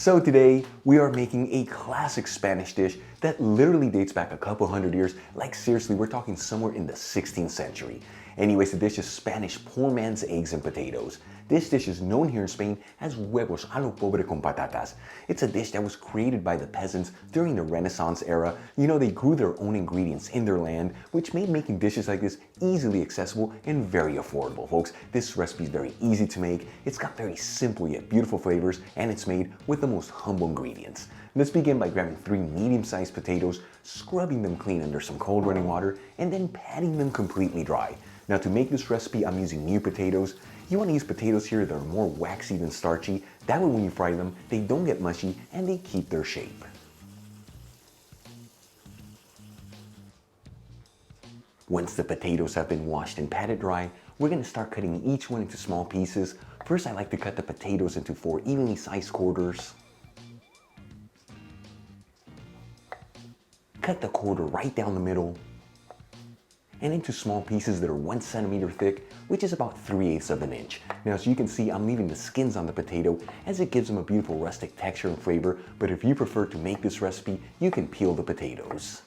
So today, we are making a classic Spanish dish that literally dates back a couple hundred years. Like seriously, we're talking somewhere in the 16th century. Anyways, the dish is Spanish poor man's eggs and potatoes. This dish is known here in Spain as Huevos a lo Pobre con Patatas. It's a dish that was created by the peasants during the Renaissance era. You know, they grew their own ingredients in their land, which made making dishes like this easily accessible and very affordable, folks. This recipe is very easy to make. It's got very simple yet beautiful flavors, and it's made with the most humble ingredients. Let's begin by grabbing 3 medium-sized potatoes, scrubbing them clean under some cold running water, and then patting them completely dry. Now to make this recipe, I'm using new potatoes. You want to use potatoes here that are more waxy than starchy. That way when you fry them, they don't get mushy and they keep their shape. Once the potatoes have been washed and patted dry, we're going to start cutting each one into small pieces. First, I like to cut the potatoes into 4 evenly sized quarters. Cut the quarter right down the middle and into small pieces that are 1 centimeter thick, which is about 3/8 of an inch. Now, as you can see, I'm leaving the skins on the potato as it gives them a beautiful rustic texture and flavor, but if you prefer to make this recipe, you can peel the potatoes.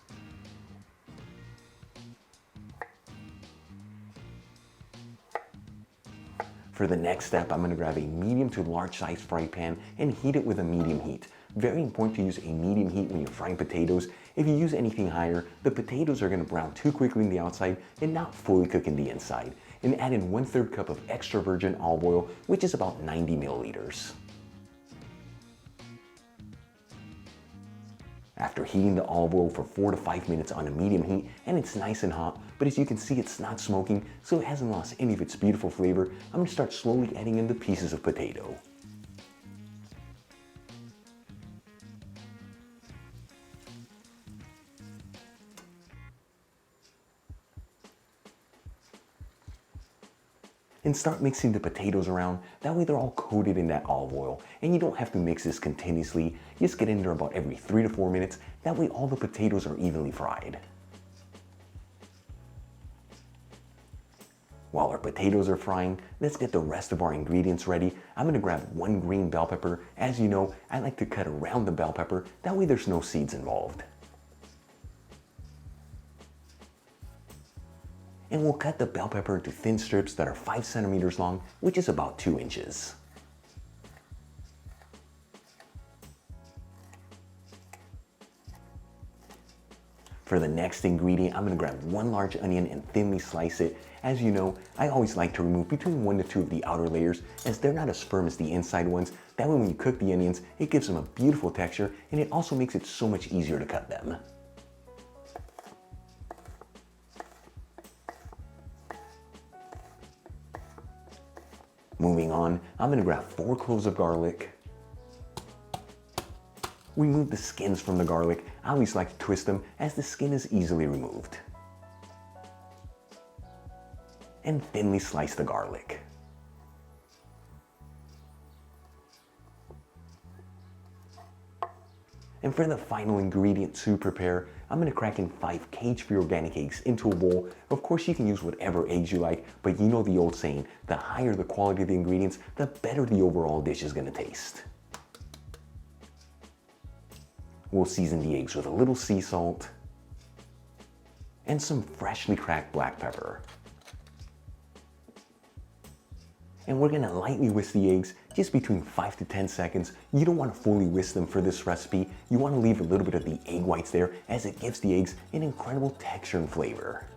For the next step, I'm going to grab a medium to large size fry pan and heat it with a medium heat. Very important to use a medium heat when you're frying potatoes. If you use anything higher, the potatoes are going to brown too quickly on the outside and not fully cook in the inside. And add in 1/3 cup of extra virgin olive oil, which is about 90 milliliters. After heating the olive oil for 4 to 5 minutes on a medium heat, and it's nice and hot, but as you can see, it's not smoking, so it hasn't lost any of its beautiful flavor, I'm going to start slowly adding in the pieces of potato. And start mixing the potatoes around. That way they're all coated in that olive oil. And you don't have to mix this continuously. Just get in there about every 3 to 4 minutes. That way all the potatoes are evenly fried. While our potatoes are frying, let's get the rest of our ingredients ready. I'm going to grab 1 green bell pepper. As you know, I like to cut around the bell pepper. That way there's no seeds involved. And we'll cut the bell pepper into thin strips that are 5 centimeters long, which is about 2 inches. For the next ingredient, I'm going to grab 1 large onion and thinly slice it. As you know, I always like to remove between 1 to 2 of the outer layers as they're not as firm as the inside ones. That way when you cook the onions, it gives them a beautiful texture and it also makes it so much easier to cut them. Moving on, I'm going to grab 4 cloves of garlic. Remove the skins from the garlic. I always like to twist them as the skin is easily removed. And thinly slice the garlic. And for the final ingredient to prepare, I'm going to crack in 5 cage-free organic eggs into a bowl. Of course, you can use whatever eggs you like, but you know the old saying, the higher the quality of the ingredients, the better the overall dish is going to taste. We'll season the eggs with a little sea salt and some freshly cracked black pepper. And we're going to lightly whisk the eggs just between 5 to 10 seconds. You don't want to fully whisk them for this recipe. You want to leave a little bit of the egg whites there as it gives the eggs an incredible texture and flavor.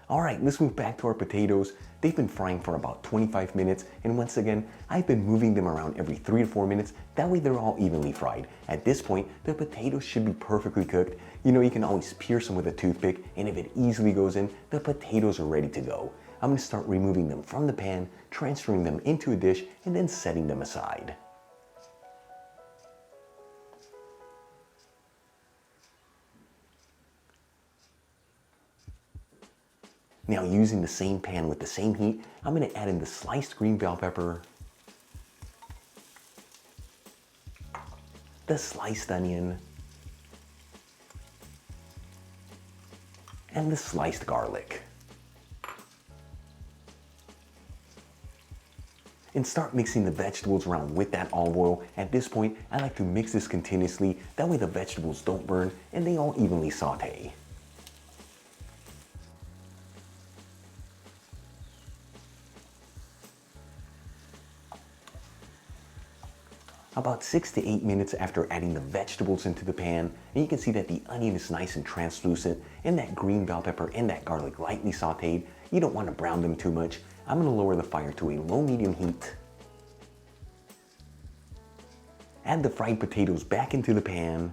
Alright, let's move back to our potatoes. They've been frying for about 25 minutes, and once again, I've been moving them around every 3 to 4 minutes. That way they're all evenly fried. At this point, the potatoes should be perfectly cooked. You know, you can always pierce them with a toothpick, and if it easily goes in, the potatoes are ready to go. I'm going to start removing them from the pan, transferring them into a dish, and then setting them aside. Now, using the same pan with the same heat, I'm going to add in the sliced green bell pepper, the sliced onion, and the sliced garlic. and start mixing the vegetables around with that olive oil. At this point, I like to mix this continuously, that way the vegetables don't burn and they all evenly saute. About 6 to 8 minutes after adding the vegetables into the pan, and you can see that the onion is nice and translucent, and that green bell pepper and that garlic lightly sauteed. You don't want to brown them too much. I'm going to lower the fire to a low-medium heat. Add the fried potatoes back into the pan,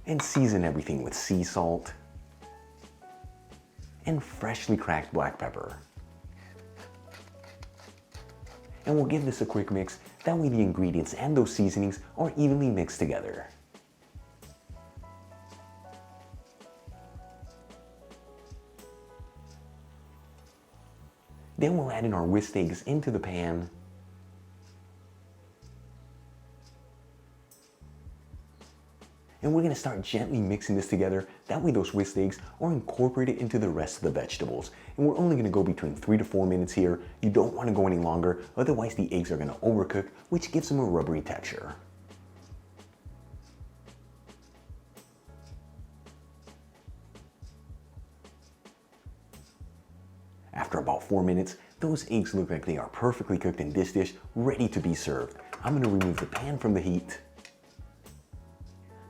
and season everything with sea salt and freshly cracked black pepper. And we'll give this a quick mix, that way the ingredients and those seasonings are evenly mixed together. Then we'll add in our whisked eggs into the pan. And we're going to start gently mixing this together, that way those whisked eggs are incorporated into the rest of the vegetables. And we're only going to go between 3 to 4 minutes here. You don't want to go any longer, otherwise the eggs are going to overcook, which gives them a rubbery texture. After about 4 minutes, those eggs look like they are perfectly cooked in this dish, ready to be served. I'm going to remove the pan from the heat.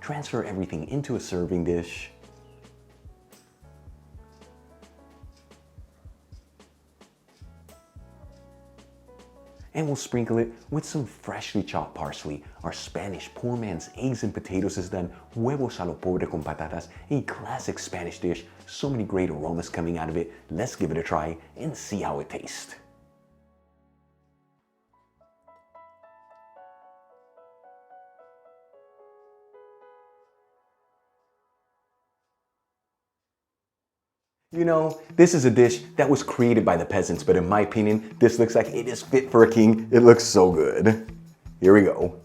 Transfer everything into a serving dish. And we'll sprinkle it with some freshly chopped parsley. Our Spanish poor man's eggs and potatoes is done. Huevos a lo pobre con patatas, a classic Spanish dish. So many great aromas coming out of it. Let's give it a try and see how it tastes. You know, this is a dish that was created by the peasants, but in my opinion, this looks like it is fit for a king. It looks so good. Here we go.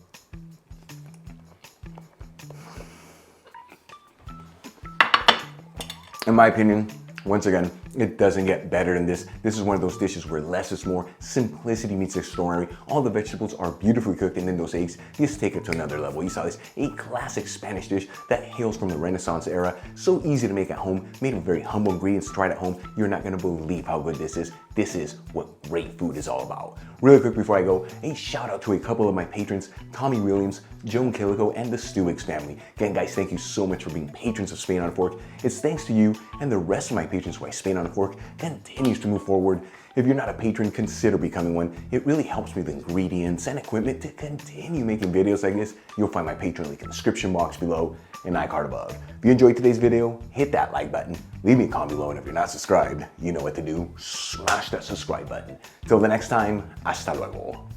In my opinion, once again, it doesn't get better than this. This is one of those dishes where less is more. Simplicity meets extraordinary. All the vegetables are beautifully cooked, and then those eggs just take it to another level. You saw this, a classic Spanish dish that hails from the Renaissance era. So easy to make at home, made with very humble ingredients. Tried at home. You're not gonna believe how good this is. This is what great food is all about. Really quick before I go, a shout out to a couple of my patrons, Tommy Williams, Joan Killico, and the Stewicks family. Again, guys, thank you so much for being patrons of Spain on a Fork. It's thanks to you and the rest of my patrons why Spain on a Fork continues to move forward. If you're not a patron, consider becoming one. It really helps me with ingredients and equipment to continue making videos like this. You'll find my Patreon link in the description box below and iCard above. If you enjoyed today's video, hit that like button. Leave me a comment below, and if you're not subscribed, you know what to do. Smash that subscribe button. Till the next time, hasta luego.